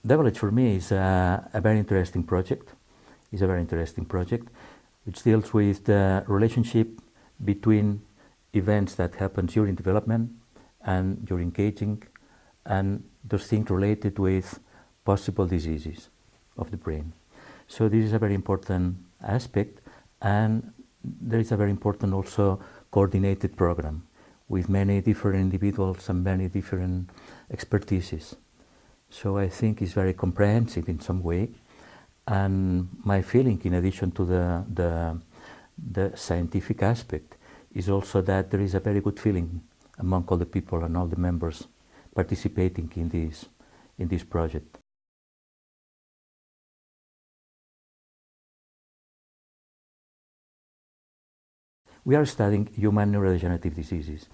Development for me is a very interesting project. It's a very interesting project which deals with the relationship between events that happen during development and during aging, and those things related with possible diseases of the brain. So this is a very important aspect, and there is a very important also coordinated program with many different individuals and many different expertises. So I think it's very comprehensive in some way, and my feeling, in addition to the scientific aspect, is also that there is a very good feeling among all the people and all the members participating in this project. We are studying human neurodegenerative diseases,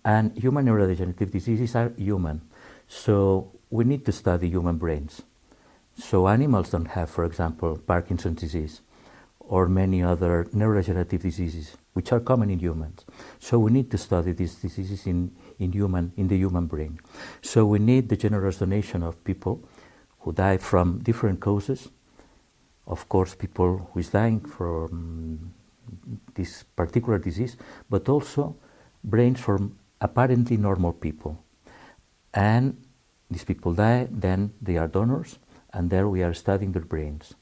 and human neurodegenerative diseases are human, so we need to study human brains. So animals don't have, for example, Parkinson's disease or many other neurodegenerative diseases which are common in humans. So we need to study these diseases in the human brain. So we need the generous donation of people who die from different causes. Of course, people who is dying from this particular disease, but also brains from apparently normal people. And these people die, then they are donors, and there we are studying their brains.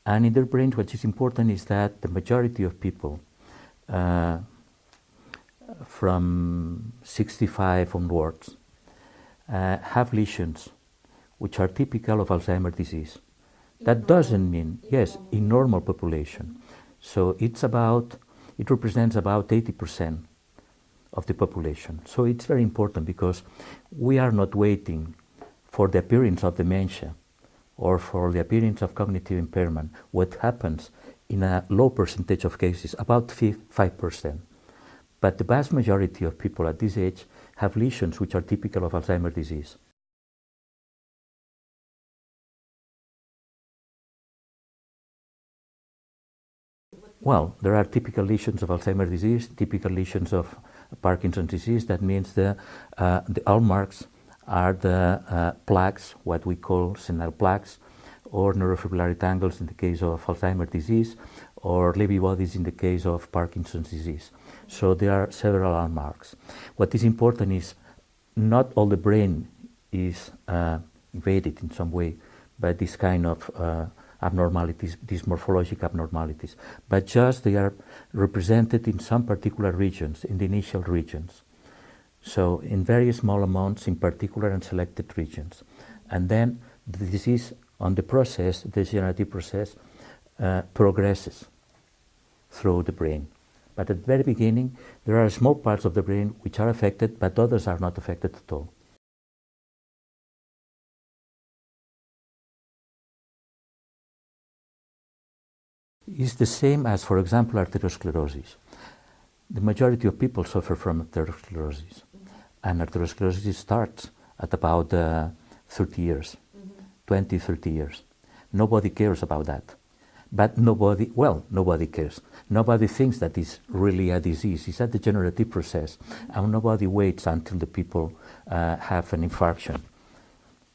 And in their brains, what is important is that the majority of people from 65 onwards have lesions which are typical of Alzheimer's disease. That doesn't mean, yes, in normal population. So it represents about 80% of the population. So it's very important because we are not waiting for the appearance of dementia or for the appearance of cognitive impairment. What happens in a low percentage of cases, about 5%. But the vast majority of people at this age have lesions which are typical of Alzheimer's disease. Well, there are typical lesions of Alzheimer's disease, typical lesions of Parkinson's disease. That means the hallmarks are the plaques, what we call senile plaques, or neurofibrillary tangles in the case of Alzheimer's disease, or Lewy bodies in the case of Parkinson's disease. So there are several hallmarks. What is important is not all the brain is invaded in some way by this kind of abnormalities, these morphologic abnormalities, but just they are represented in some particular regions, in the initial regions. So in very small amounts in particular and selected regions. And then the disease on the process, the degenerative process, progresses through the brain. But at the very beginning, there are small parts of the brain which are affected, but others are not affected at all. It's the same as, for example, arteriosclerosis. The majority of people suffer from arteriosclerosis, and arteriosclerosis starts at about 30 years, 20, 30 years. Nobody cares about that. But nobody cares. Nobody thinks that it's really a disease. It's a degenerative process, and nobody waits until the people have an infarction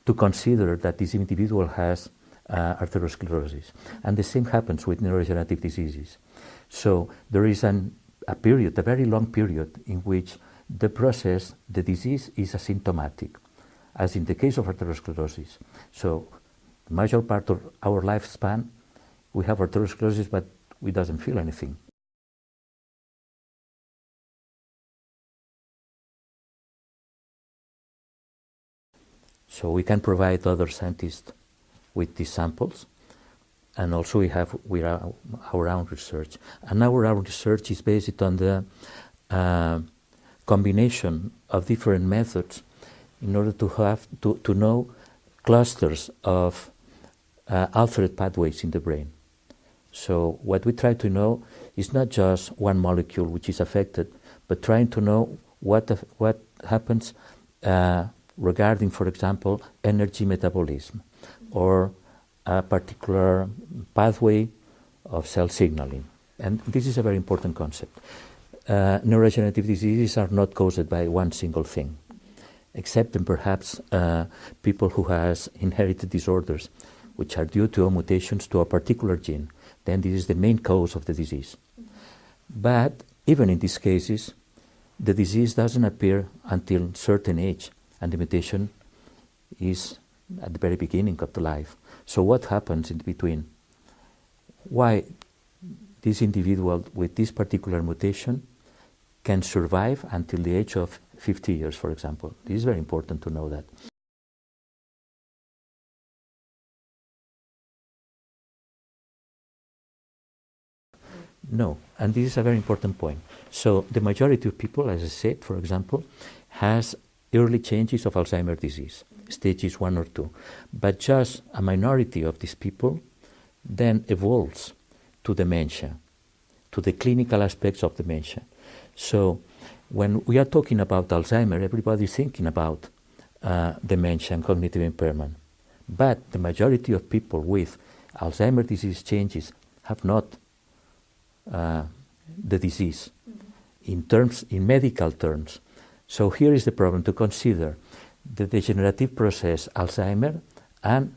to consider that this individual has arteriosclerosis. And the same happens with neurodegenerative diseases. So there is a period, a very long period, in which the process, the disease is asymptomatic, as in the case of arteriosclerosis. So the major part of our lifespan, we have arteriosclerosis, but we doesn't feel anything. So we can provide other scientists with these samples, and also we have our own research. And our own research is based on the combination of different methods in order to have to know clusters of altered pathways in the brain. So what we try to know is not just one molecule which is affected, but trying to know what happens regarding, for example, energy metabolism, or a particular pathway of cell signaling. And this is a very important concept. Neurodegenerative diseases are not caused by one single thing. except in perhaps people who has inherited disorders, which are due to mutations to a particular gene. Then this is the main cause of the disease. But even in these cases, the disease doesn't appear until certain age, and the mutation is at the very beginning of the life. So what happens in between? Why this individual with this particular mutation can survive until the age of 50 years, for example. This is very important to know that. No, and this is a very important point. So the majority of people, as I said, for example, has early changes of Alzheimer's disease, stages 1 or 2. But just a minority of these people then evolves to dementia, to the clinical aspects of dementia. So when we are talking about Alzheimer, everybody is thinking about dementia and cognitive impairment. But the majority of people with Alzheimer's disease changes have not the disease in medical terms. So here is the problem to consider: the degenerative process Alzheimer and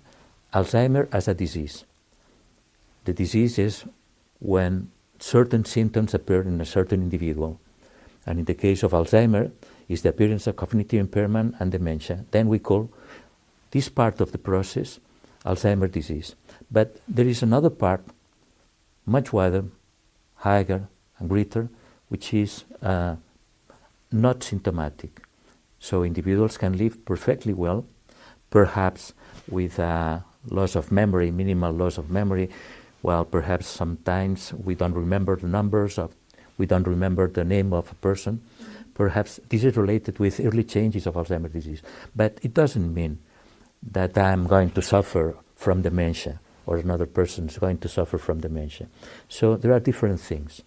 Alzheimer as a disease. The disease is when certain symptoms appear in a certain individual. And in the case of Alzheimer, is the appearance of cognitive impairment and dementia. Then we call this part of the process Alzheimer's disease. But there is another part, much wider, higher and greater, which is not symptomatic. So individuals can live perfectly well, perhaps with loss of memory, minimal loss of memory. Well, perhaps sometimes we don't remember the numbers, we don't remember the name of a person. Perhaps this is related with early changes of Alzheimer's disease. But it doesn't mean that I'm going to suffer from dementia or another person is going to suffer from dementia. So there are different things.